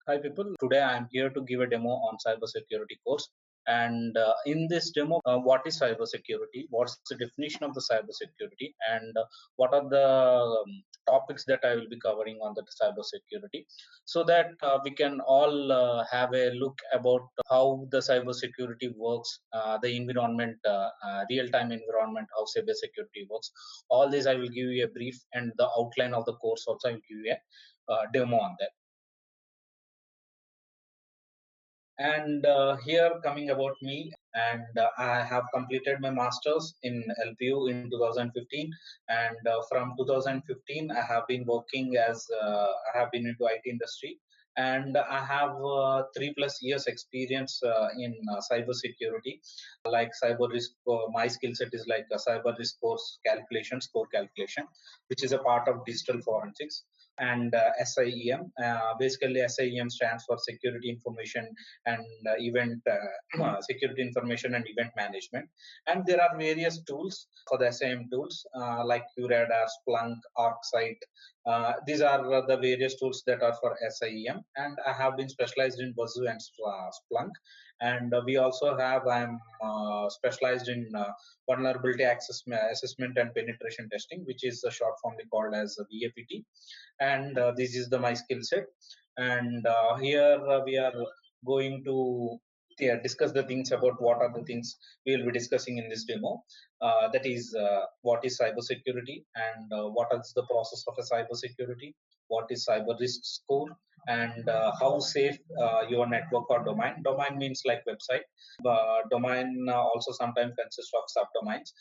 Hi people, today I am here to give a demo on cybersecurity course. And in this demo, what is cybersecurity? What's the definition of the cybersecurity? And what are the topics that I will be covering on the cybersecurity, so that we can all have a look about how the cybersecurity works, the environment, real-time environment, how cybersecurity works. All this I will give you a brief, and the outline of the course also I will give you a demo on that. And here coming about me, and I have completed my masters in LPU in 2015, and from 2015 I have been working as I have been into IT industry, and I have 3+ years experience in cyber security, like cyber risk. My skill set is like a cyber risk score calculation, which is a part of digital forensics, and SIEM. Basically, SIEM stands for Security Information and Event Security Information and Event Management. And there are various tools for the SIEM tools like QRadar, Splunk, ArcSight. These are the various tools that are for SIEM, and I have been specialized in Bazoo and Splunk. And we also have I'm specialized in vulnerability assessment and penetration testing, which is short formly called as VAPT. And this is my skill set. And here we are going to discuss the things about what are the things we will be discussing in this demo. That is, what is cybersecurity, and what is the process of a cybersecurity, what is cyber risk score, and how safe your network or domain. Domain means like website. Domain also sometimes consists of subdomains.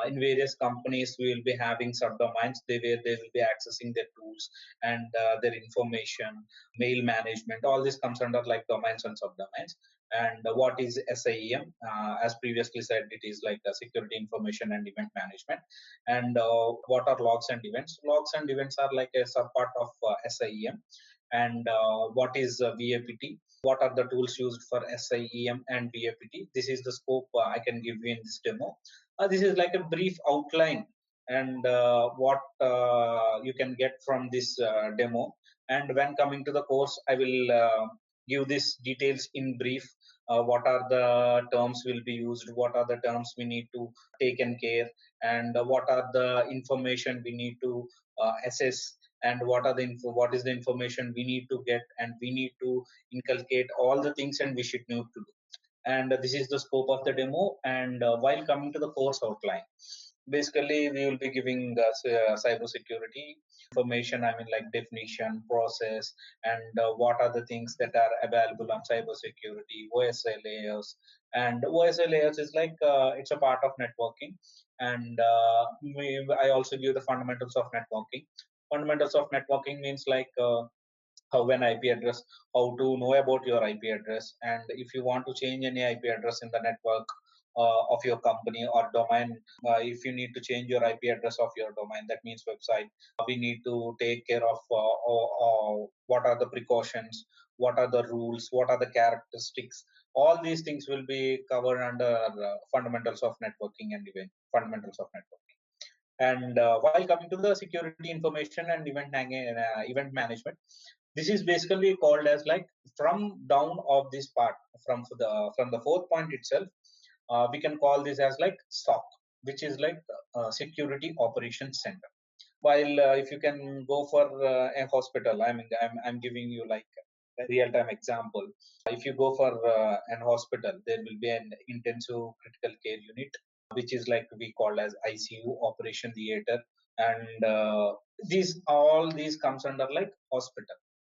In various companies, we will be having subdomains where they will be accessing their tools and their information, mail management. All this comes under like domains and subdomains. And what is SIEM? As previously said, it is like security information and event management. And what are logs and events? Logs and events are like a subpart of SIEM. And what is VAPT? What are the tools used for SIEM and VAPT? This is the scope I can give you in this demo. This is like a brief outline, and what you can get from this demo. And when coming to the course, I will give these details in brief. What are the terms will be used, what are the terms we need to take in care, and what are the information we need to assess, and what is the information we need to get, and we need to inculcate all the things and we should know to do. And this is the scope of the demo. And while coming to the course outline, basically we will be giving cyber security information, I mean like definition, process, and what are the things that are available on cyber security, OSI layers. And OSI layers is like it's a part of networking. And I also give the fundamentals of networking. Fundamentals of networking means like how an IP address, how to know about your IP address, and if you want to change any IP address in the network of your company or domain, if you need to change your IP address of your domain, that means website, we need to take care of what are the precautions, what are the rules, what are the characteristics. All these things will be covered under fundamentals of networking and event fundamentals of networking. And while coming to the security information and event management, this is basically called as like from down of this part, from the fourth point itself, we can call this as like SOC, which is like Security Operations Center. While if you can go for a hospital, I mean I'm giving you like a real-time example. If you go for an hospital, there will be an intensive critical care unit, which is like we call as ICU, operation theater. And these comes under like hospital.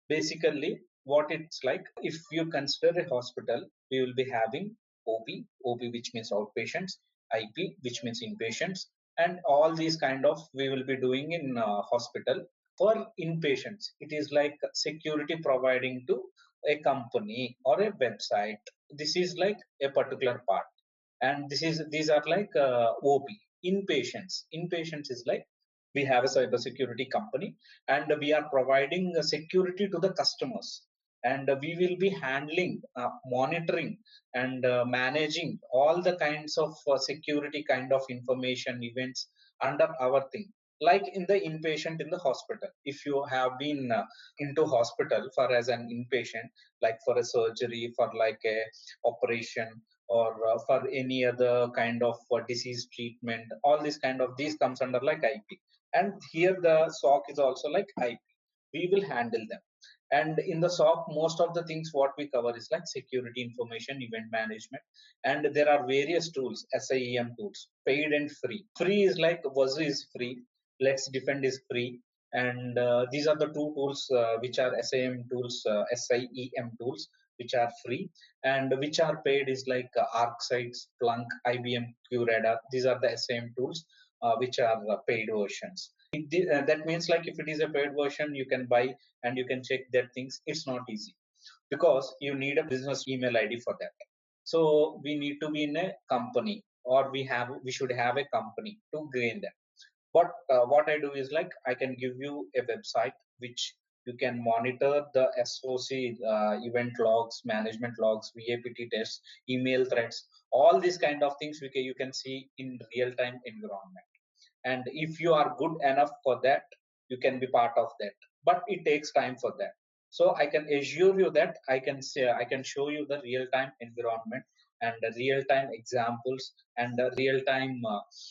Basically what it's like, if you consider a hospital, we will be having OP, which means outpatients, IP, which means inpatients, and all these kind of we will be doing in hospital. For inpatients, it is like security providing to a company or a website. This is like a particular part. And these are like OP. Inpatients is like we have a cybersecurity company, and we are providing security to the customers, and we will be handling, monitoring, and managing all the kinds of security kind of information events under our thing. like in the inpatient in the hospital. If you have been into hospital for as an inpatient, like for a surgery, for like a operation, or for any other kind of disease treatment, all this kind of these comes under like IP. And here the SOC is also like IP. We will handle them. And in the SOC, most of the things what we cover is like security information, event management, and there are various tools, SIEM tools, paid and free. Free is like WASU is free, Let's Defend is free, and these are the two tools which are SIEM tools, SIEM tools, which are free, and which are paid is like ArcSight, Splunk, IBM QRadar. These are the SIEM tools which are paid versions. That means like if it is a paid version, you can buy and you can check that things. It's not easy because you need a business email ID for that. So we need to be in a company, or we should have a company to gain that. But what I do is like I can give you a website which you can monitor the SOC event logs, management logs, VAPT tests, email threads, all these kind of things you can see in real time environment. And if you are good enough for that, you can be part of that, but it takes time for that. So I can assure you that I can show you the real time environment and the real time examples and the real time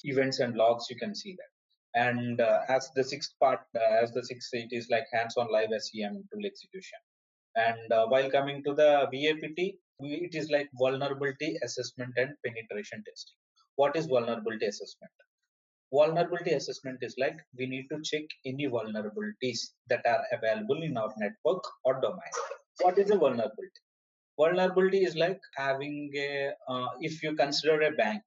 events and logs. You can see that. And as the sixth part, as the sixth, it is like hands on live SEM tool execution. And while coming to the VAPT, it is like vulnerability assessment and penetration testing. What is vulnerability assessment? Vulnerability assessment is like we need to check any vulnerabilities that are available in our network or domain. What is a vulnerability? Vulnerability is like having a, if you consider a bank,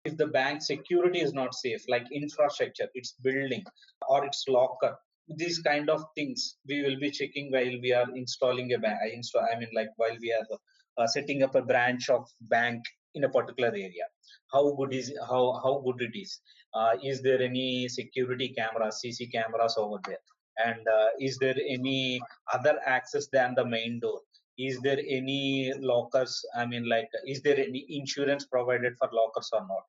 if the bank security is not safe, like infrastructure, its building or its locker, these kind of things we will be checking while we are installing a bank. I mean, like while we are setting up a branch of bank in a particular area. How good it is? Is there any security cameras, CC cameras over there? And is there any other access than the main door? Is there any lockers? I mean, like, is there any insurance provided for lockers or not?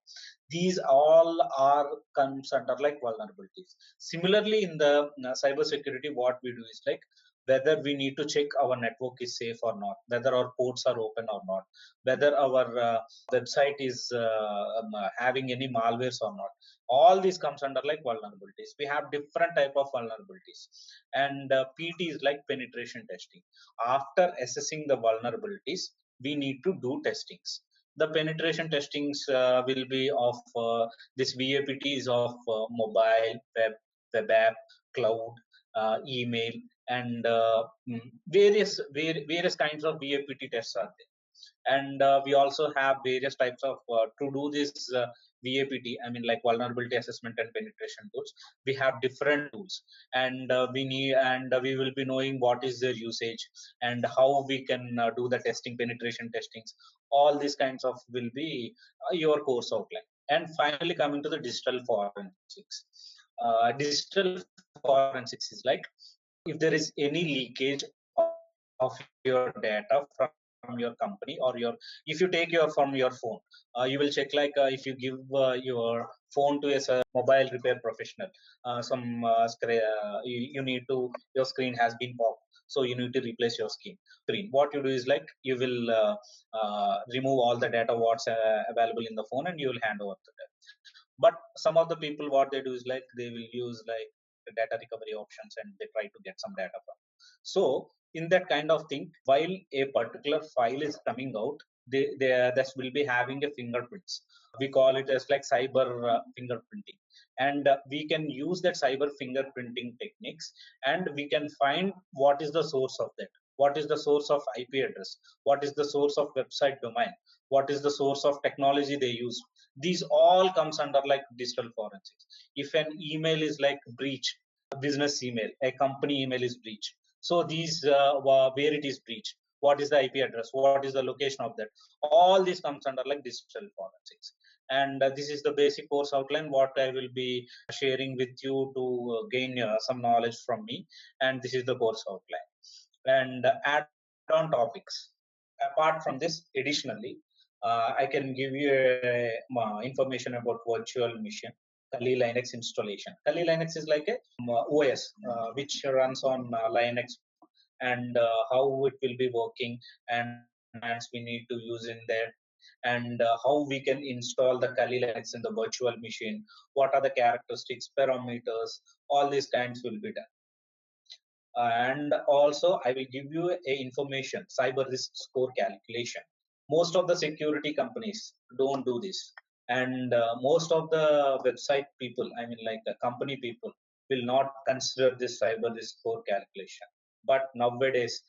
These all are comes under like vulnerabilities. Similarly, in the cyber security, what we do is like whether we need to check our network is safe or not, whether our ports are open or not, whether our website is having any malwares or not. All these comes under like vulnerabilities. We have different type of vulnerabilities. And PT is like penetration testing. After assessing the vulnerabilities, we need to do testings. The penetration testings will be of this VAPT is of mobile, web app, cloud, email, and various kinds of VAPT tests are there. And we also have various types of to do this VAPT, I mean, like vulnerability assessment and penetration tools. We have different tools, and we will be knowing what is their usage and how we can do the testing, penetration testings. All these kinds of will be your course outline. And finally, coming to the digital forensics. Digital forensics is like if there is any leakage of your data from your company, or your if you take your from your phone, you will check like if you give your phone to a mobile repair professional, you need to, your screen has been popped, so you need to replace your screen. What you do is like you will remove all the data what's available in the phone, and you will hand over to them. But some of the people, what they do is like they will use like the data recovery options, and they try to get some data from. So in that kind of thing, while a particular file is coming out, they this will be having a fingerprints. We call it as like cyber fingerprinting. And we can use that cyber fingerprinting techniques, and we can find what is the source of that, what is the source of IP address, what is the source of website domain, what is the source of technology they use. These all comes under like digital forensics. If an email is like breach, a business email, a company email is breach, so these where it is breached, what is the IP address, what is the location of that, all this comes under like digital forensics. And this is the basic course outline what I will be sharing with you to gain some knowledge from me. And this is the course outline. And add on topics apart from this, additionally, I can give you information about virtual mission. Kali Linux installation. Kali Linux is like a OS which runs on Linux, and how it will be working, and commands we need to use in there, and how we can install the Kali Linux in the virtual machine. What are the characteristics, parameters, all these kinds will be done. And also I will give you a information cyber risk score calculation. Most of the security companies don't do this, and most of the website people, I mean like company people, will not consider this cyber risk score calculation. But nowadays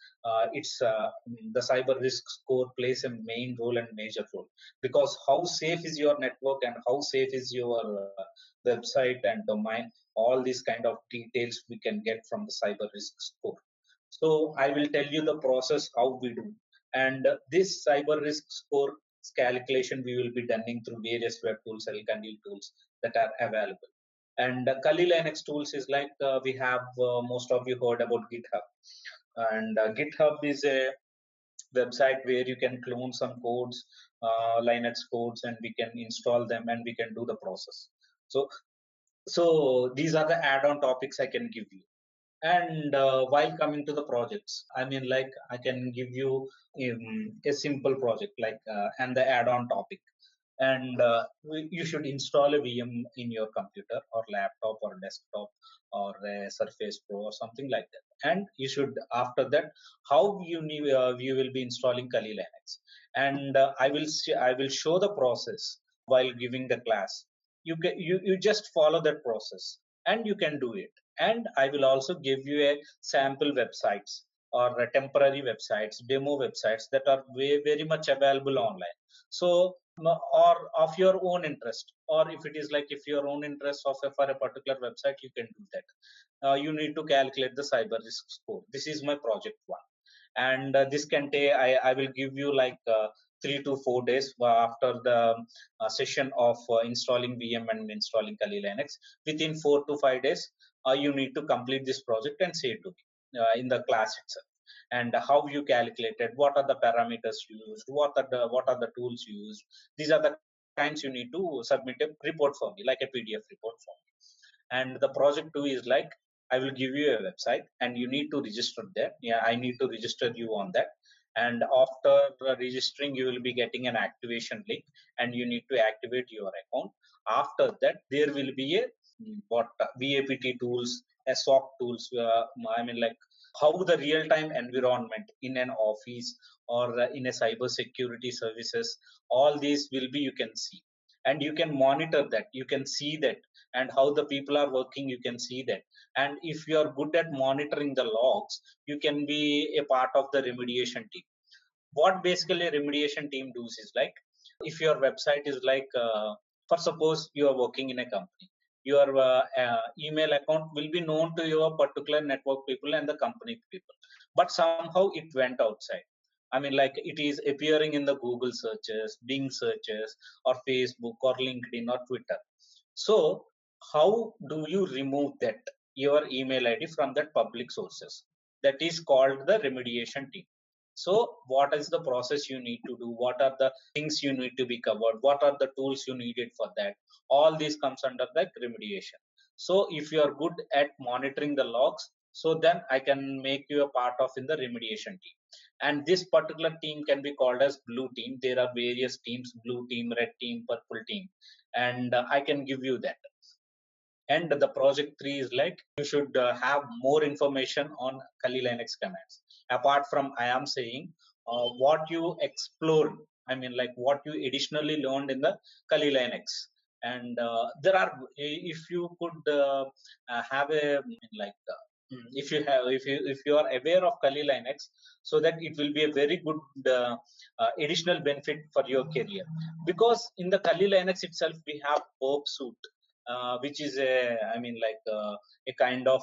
it's the cyber risk score plays a main role and major role, because how safe is your network and how safe is your website and domain, all these kind of details we can get from the cyber risk score. So I will tell you the process how we do, and this cyber risk score calculation we will be done through various web tools, LCandil tools that are available. And Kali Linux tools is like we have most of you heard about GitHub, and GitHub is a website where you can clone some codes, Linux codes, and we can install them and we can do the process. So these are the add-on topics I can give you. And while coming to the projects, I mean, like I can give you a simple project like and the add-on topic. And you should install a VM in your computer or laptop or desktop or a Surface Pro or something like that. And you should, after that, how you will be installing Kali Linux. And I will show the process while giving the class. You just follow that process and you can do it. And I will also give you a sample websites or temporary websites, demo websites that are very much available online. So or of your own interest, or if it is like if your own interest of for a particular website, you can do that. You need to calculate the cyber risk score. This is my project one, and this can take, I will give you like 3 to 4 days after the session of installing VM and installing Kali Linux. Within 4 to 5 days, you need to complete this project and say it to me in the class itself. And how you calculated, what are the parameters used, what are the tools used. These are the kinds you need to submit a report for me, like a PDF report for me. And the project 2 is like, I will give you a website and you need to register there. Yeah, I need to register you on that. And after registering, you will be getting an activation link and you need to activate your account. After that, there will be a what VAPT tools, a SOC tools. I mean, like how the real-time environment in an office or in a cyber security services, all these will be, you can see, and you can monitor that, you can see that, and how the people are working, you can see that. And if you are good at monitoring the logs, you can be a part of the remediation team. What basically a remediation team does is like, if your website is like for suppose you are working in a company, your email account will be known to your particular network people and the company people, but somehow it went outside. I mean, like it is appearing in the Google searches, Bing searches, or Facebook or LinkedIn or Twitter. So how do you remove that, your email ID from that public sources? That is called the remediation team. So what is the process you need to do, what are the things you need to be covered, what are the tools you needed for that? All these comes under the remediation. So if you are good at monitoring the logs, so then I can make you a part of in the remediation team. And this particular team can be called as blue team. There are various teams: blue team, red team, purple team, and I can give you that. And the project 3 is like, you should have more information on Kali Linux commands. Apart from I am saying what you explored, I mean like what you additionally learned in the Kali Linux. And there are, if you could have a like if you are aware of Kali Linux, so that it will be a very good additional benefit for your career. Because in the Kali Linux itself we have Burp Suite, which is a, I mean like a kind of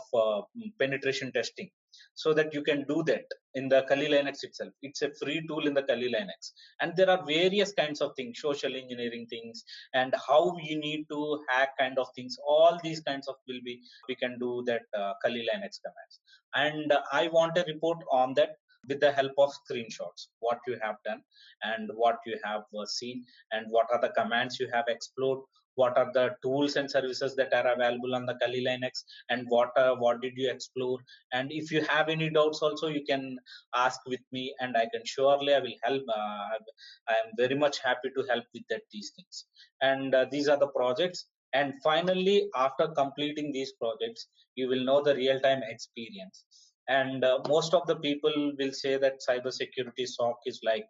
penetration testing, so that you can do that in the Kali Linux itself. It's a free tool in the Kali Linux, and there are various kinds of things, social engineering things, and how you need to hack kind of things. All these kinds of will be, we can do that Kali Linux commands. And I want a report on that with the help of screenshots, what you have done and what you have seen, and what are the commands you have explored, what are the tools and services that are available on the Kali Linux, and what did you explore. And if you have any doubts also, you can ask with me, and I can surely I will help. I am very much happy to help with these things. And these are the projects. And finally, after completing these projects, you will know the real-time experience. And most of the people will say that cybersecurity SOC is like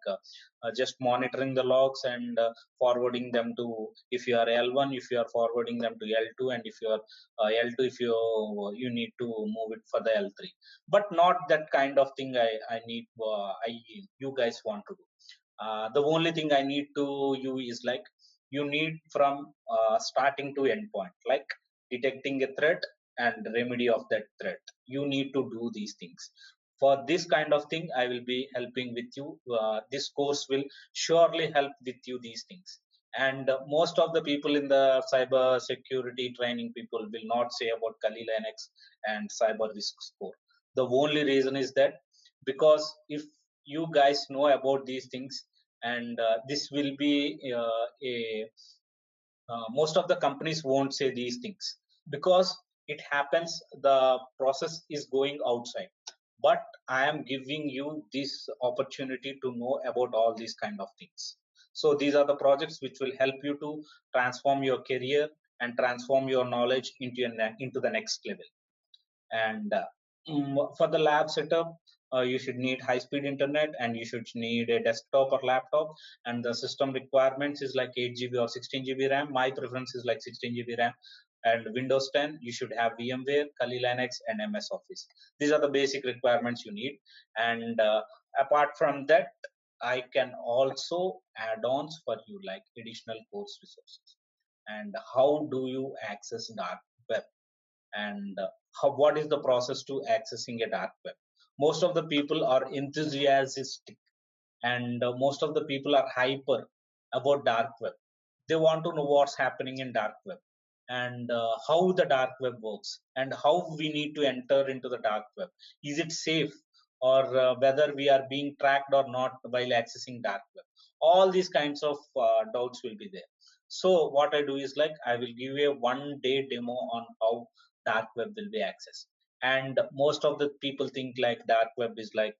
just monitoring the logs and forwarding them to, if you are L1, if you are forwarding them to L2, and if you are L2, if you need to move it for the L3. But not that kind of thing. I need you guys want to do. The only thing I need to you is like, you need from starting to endpoint, like detecting a threat and remedy of that threat. You need to do these things. For this kind of thing, I will be helping with you. This course will surely help with you these things. And most of the people in the cyber security training, people will not say about Kali Linux and cyber risk score. The only reason is that, because if you guys know about these things, and this will be a most of the companies won't say these things, because it happens, the process is going outside. But I am giving you this opportunity to know about all these kind of things. So these are the projects which will help you to transform your career and transform your knowledge into the next level. And for the lab setup, you should need high speed internet, and you should need a desktop or laptop. And the system requirements is like 8 GB or 16 GB RAM. My preference is like 16 GB RAM. And Windows 10, you should have VMware, Kali Linux, and MS Office. These are the basic requirements you need. And apart from that, I can also add-ons for you, like additional course resources. And how do you access dark web, and what is the process to accessing a dark web. Most of the people are enthusiastic, and most of the people are hyper about dark web. They want to know what's happening in dark web, and how the dark web works, and how we need to enter into the dark web. Is it safe, or whether we are being tracked or not while accessing dark web. All these kinds of doubts will be there. So what I do is like, I will give you a 1 day demo on how dark web will be accessed. And most of the people think like dark web is like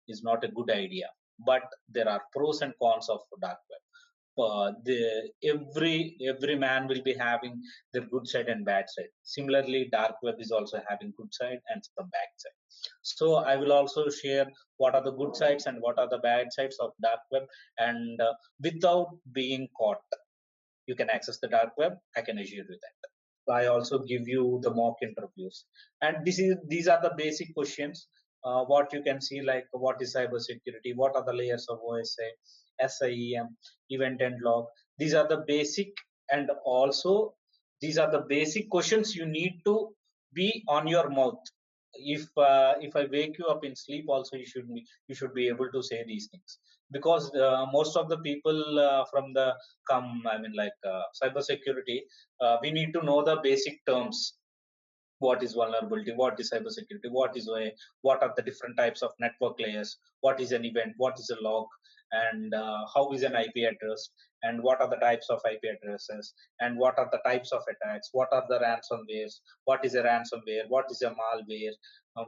is not a good idea. But there are pros and cons of dark web. Every man will be having their good side and bad side. Similarly, dark web is also having good side and some bad side. So I will also share what are the good sides and what are the bad sides of dark web. And without being caught, you can access the dark web, I can assure you that. I also give you the mock interviews. And these are the basic questions. What you can see, like what is cybersecurity, what are the layers of OSI, SIEM, event and log. These are the basic, and also these are the basic questions you need to be on your mouth. If I wake you up in sleep, also you should be able to say these things. Because most of the people from the come, I mean, like cybersecurity, we need to know the basic terms. What is vulnerability, what is cybersecurity, what are the different types of network layers, what is an event, what is a log, and how is an IP address, and what are the types of IP addresses, and what are the types of attacks, what are the ransomwares, what is a ransomware, what is a malware, um,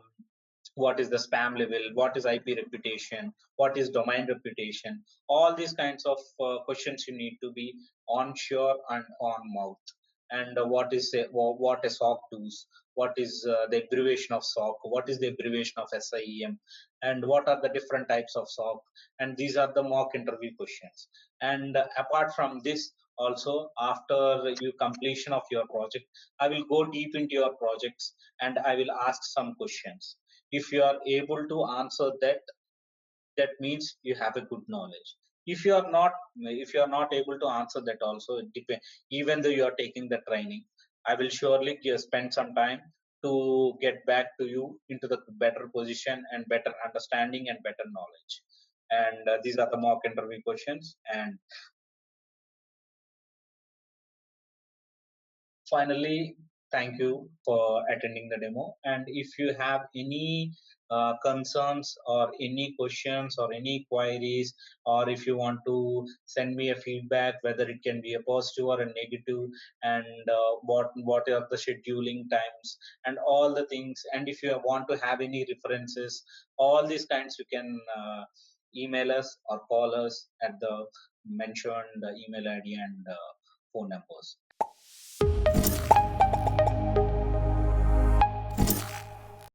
what is the spam level, what is IP reputation, what is domain reputation. All these kinds of questions you need to be on sure and on mouth. And what is SOC does, what is the abbreviation of SOC, what is the abbreviation of SIEM, and what are the different types of SOC. And these are the mock interview questions. And apart from this, also after you completion of your project, I will go deep into your projects, and I will ask some questions. If you are able to answer that, that means you have a good knowledge. If you are not able to answer that also, it depends. Even though you are taking the training, I will surely spend some time to get back to you into the better position and better understanding and better knowledge. And these are the mock interview questions. And finally, Thank you for attending the demo. And if you have any concerns or any questions or any queries, or if you want to send me a feedback, whether it can be a positive or a negative, and what are the scheduling times and all the things, and if you want to have any references, all these kinds, you can email us or call us at the mentioned email ID and phone numbers.